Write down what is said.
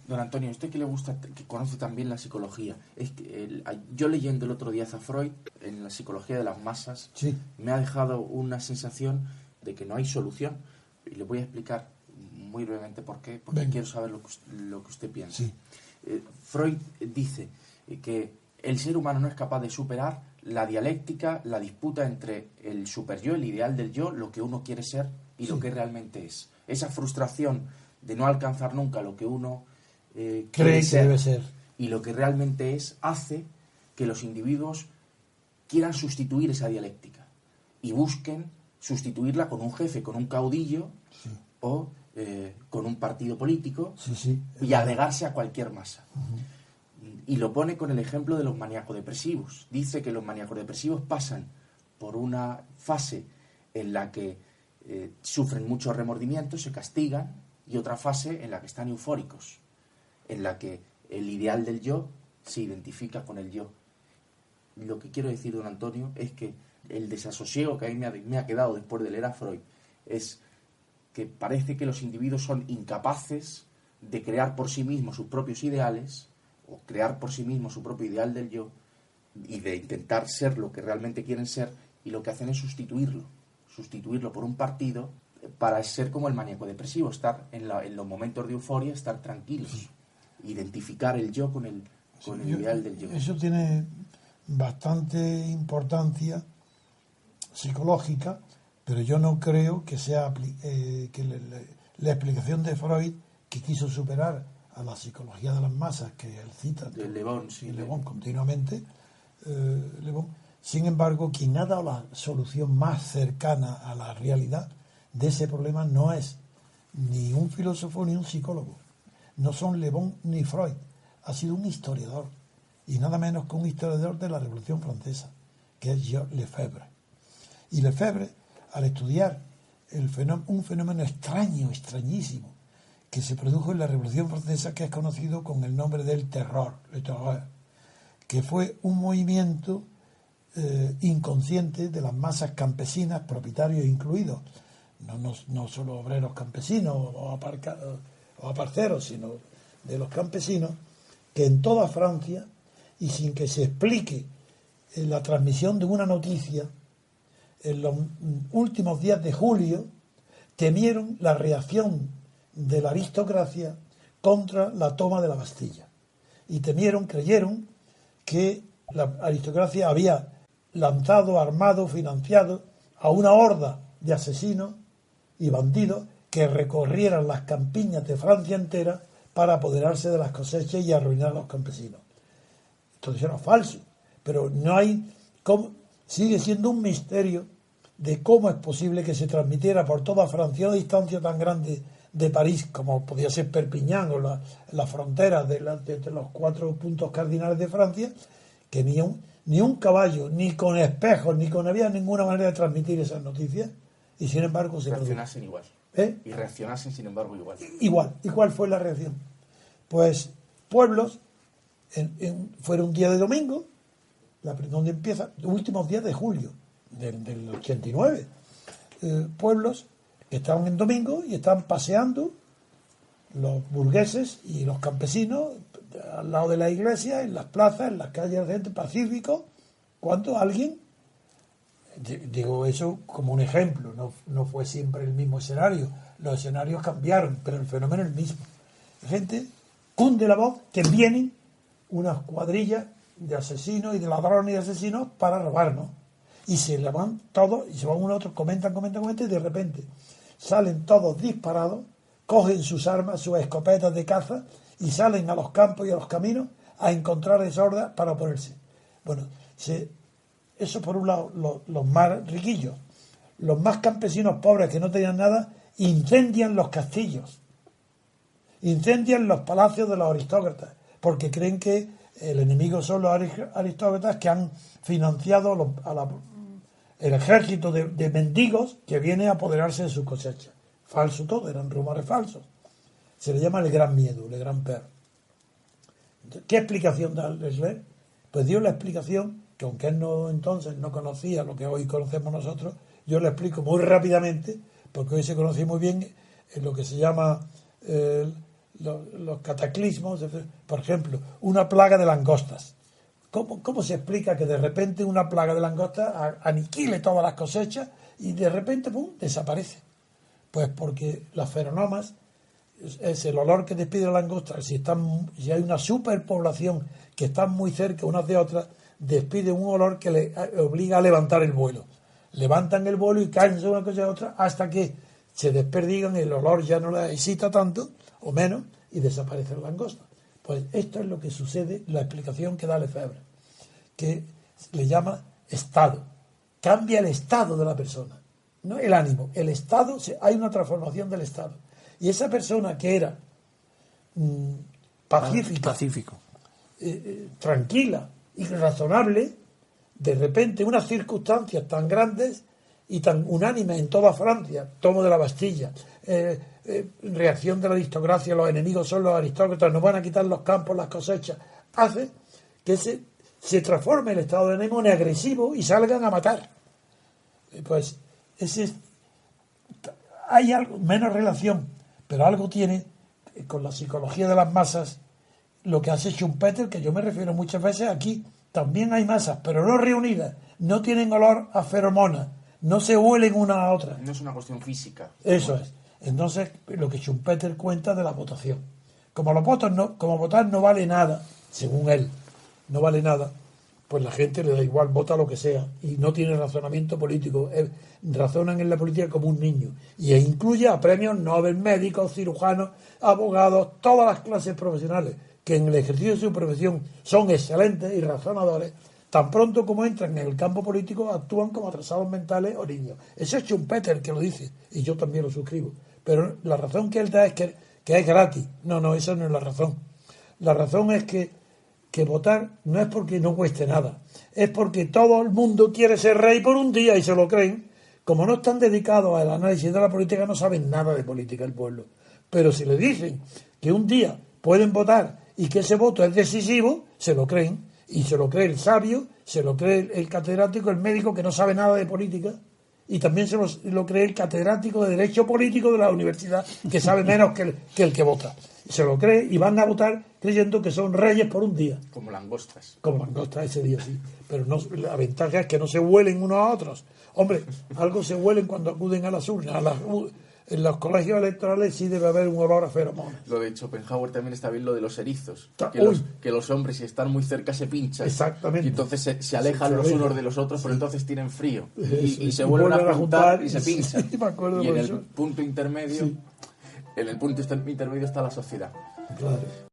Don Antonio, usted que le gusta, que conoce también la psicología, es que yo leyendo el otro día a Freud en la psicología de las masas, Sí. me ha dejado una sensación de que no hay solución. Y le voy a explicar muy brevemente por qué, porque Venga. quiero saber lo que usted piensa. Sí. Freud dice que el ser humano no es capaz de superar la dialéctica, la disputa entre el superyo, el ideal del yo, lo que uno quiere ser y lo que realmente es. Esa frustración de no alcanzar nunca lo que uno cree que debe ser y lo que realmente es, hace que los individuos quieran sustituir esa dialéctica y busquen sustituirla con un jefe, con un caudillo, sí. o con un partido político, sí. Y agregarse a cualquier masa. Y lo pone con el ejemplo de los maníacos depresivos. Dice que los maníacos depresivos pasan por una fase en la que sufren mucho remordimiento, se castigan, y otra fase en la que están eufóricos, en la que el ideal del yo se identifica con el yo. Lo que quiero decir, don Antonio, es que el desasosiego que a mí me ha quedado después de leer a Freud es que parece que los individuos son incapaces de crear por sí mismos sus propios ideales, o crear por sí mismos su propio ideal del yo, y de intentar ser lo que realmente quieren ser, y lo que hacen es sustituirlo por un partido para ser como el maníaco depresivo, estar en los momentos de euforia, estar tranquilos, identificar el yo con el ideal del yo. Eso tiene bastante importancia psicológica, pero yo no creo que sea que la explicación de Freud, que quiso superar a la psicología de las masas, que él cita de Le Bon, sí, Le Bon continuamente, Le Bon. Sin embargo, quien ha dado la solución más cercana a la realidad de ese problema no es ni un filósofo ni un psicólogo, no son Le Bon ni Freud, ha sido un historiador, y nada menos que un historiador de la Revolución Francesa, que es Georges Lefebvre. Y Lefebvre, al estudiar un fenómeno extrañísimo, que se produjo en la Revolución Francesa, que es conocido con el nombre del terror, le terror, que fue un movimiento inconsciente de las masas campesinas, propietarios incluidos, no solo obreros campesinos o aparceros, sino de los campesinos, que en toda Francia, y sin que se explique la transmisión de una noticia, en los últimos días de julio, temieron la reacción de la aristocracia contra la toma de la Bastilla. Y creyeron que la aristocracia había lanzado, armado, financiado a una horda de asesinos y bandidos que recorrieran las campiñas de Francia entera para apoderarse de las cosechas y arruinar a los campesinos. Entonces era falso, pero no hay sigue siendo un misterio de cómo es posible que se transmitiera por toda Francia, una distancia tan grande de París como podía ser Perpiñán o la frontera de los 4 puntos cardinales de Francia, que ni un caballo, ni con espejos, no había ninguna manera de transmitir esas noticias, y sin embargo se reaccionasen igual. Y reaccionasen sin embargo igual. ¿Y cuál fue la reacción? Pues pueblos, fueron un día de domingo, donde empieza, los últimos días de julio del 89, pueblos que estaban en domingo y estaban paseando los burgueses y los campesinos al lado de la iglesia, en las plazas, en las calles de gente pacífico, cuando alguien, digo eso como un ejemplo, no fue siempre el mismo escenario, los escenarios cambiaron, pero el fenómeno es el mismo. La gente cunde la voz que vienen unas cuadrillas de asesinos y de ladrones y asesinos para robarnos, y se van todos, y se van uno a otro, comentan, y de repente salen todos disparados, cogen sus armas, sus escopetas de caza, y salen a los campos y a los caminos a encontrar esa horda para oponerse. Bueno, eso por un lado, los más riquillos. Los más campesinos pobres que no tenían nada, incendian los castillos, incendian los palacios de los aristócratas, porque creen que el enemigo son los aristócratas que han financiado el ejército de mendigos que viene a apoderarse de su cosecha. Falso todo, eran rumores falsos. Se le llama el gran miedo, el gran perro. ¿Qué explicación da Lesler? Pues dio la explicación que, aunque él entonces no conocía lo que hoy conocemos nosotros, yo le explico muy rápidamente, porque hoy se conoce muy bien en lo que se llama los cataclismos, por ejemplo, una plaga de langostas. ¿Cómo se explica que de repente una plaga de langostas aniquile todas las cosechas y de repente, ¡pum!, desaparece? Pues porque las feromonas es el olor que despide la langosta. Si hay una superpoblación que están muy cerca unas de otras, despide un olor que le obliga a levantar el vuelo. Levantan el vuelo y caen sobre una cosa y otra hasta que se desperdigan, el olor ya no la excita tanto o menos y desaparece la langosta. Pues esto es lo que sucede, la explicación que da Lefebvre, que le llama estado. Cambia el estado de la persona, no el ánimo, el estado, hay una transformación del estado. Y esa persona que era pacífico. Tranquila y razonable, de repente unas circunstancias tan grandes y tan unánimes en toda Francia, tomo de la Bastilla, reacción de la aristocracia, los enemigos son los aristócratas, nos van a quitar los campos, las cosechas, hace que se transforme el estado de ánimo en agresivo y salgan a matar. Pues hay algo, menos relación, pero algo tiene con la psicología de las masas, lo que hace Schumpeter, que yo me refiero muchas veces aquí. También hay masas, pero no reunidas, no tienen olor a feromonas, no se huelen una a otra. No es una cuestión física. Eso es. Entonces, lo que Schumpeter cuenta de la votación. Como votar no vale nada, según él, no vale nada, pues la gente le da igual, vota lo que sea, y no tiene razonamiento político, razonan en la política como un niño, y incluye a premios Nobel, médicos, cirujanos, abogados, todas las clases profesionales, que en el ejercicio de su profesión son excelentes y razonadores, tan pronto como entran en el campo político actúan como atrasados mentales o niños. Eso es Schumpeter que lo dice, y yo también lo suscribo. Pero la razón que él da es que es gratis. No, esa no es la razón. La razón es que votar no es porque no cueste nada, es porque todo el mundo quiere ser rey por un día y se lo creen. Como no están dedicados al análisis de la política, no saben nada de política el pueblo. Pero si le dicen que un día pueden votar y que ese voto es decisivo, se lo creen. Y se lo cree el sabio, se lo cree el catedrático, el médico que no sabe nada de política, y también se lo cree el catedrático de Derecho Político de la universidad, que sabe menos que el que vota. Se lo cree y van a votar creyendo que son reyes por un día. Como langostas. Como langostas ese día, sí. Pero no, la ventaja es que no se huelen unos a otros. Hombre, algo se huelen cuando acuden a las urnas, en los colegios electorales sí debe haber un olor a feromonas. Lo de Schopenhauer también está bien, lo de los erizos. Que los hombres, si están muy cerca, se pinchan. Exactamente. Y entonces se alejan los unos de los otros, pero entonces tienen frío. Y se Y vuelven a juntar y se sí, pinchan. me acuerdo Y en por el eso. punto intermedio, Sí. en el punto intermedio está la sociedad. Claro.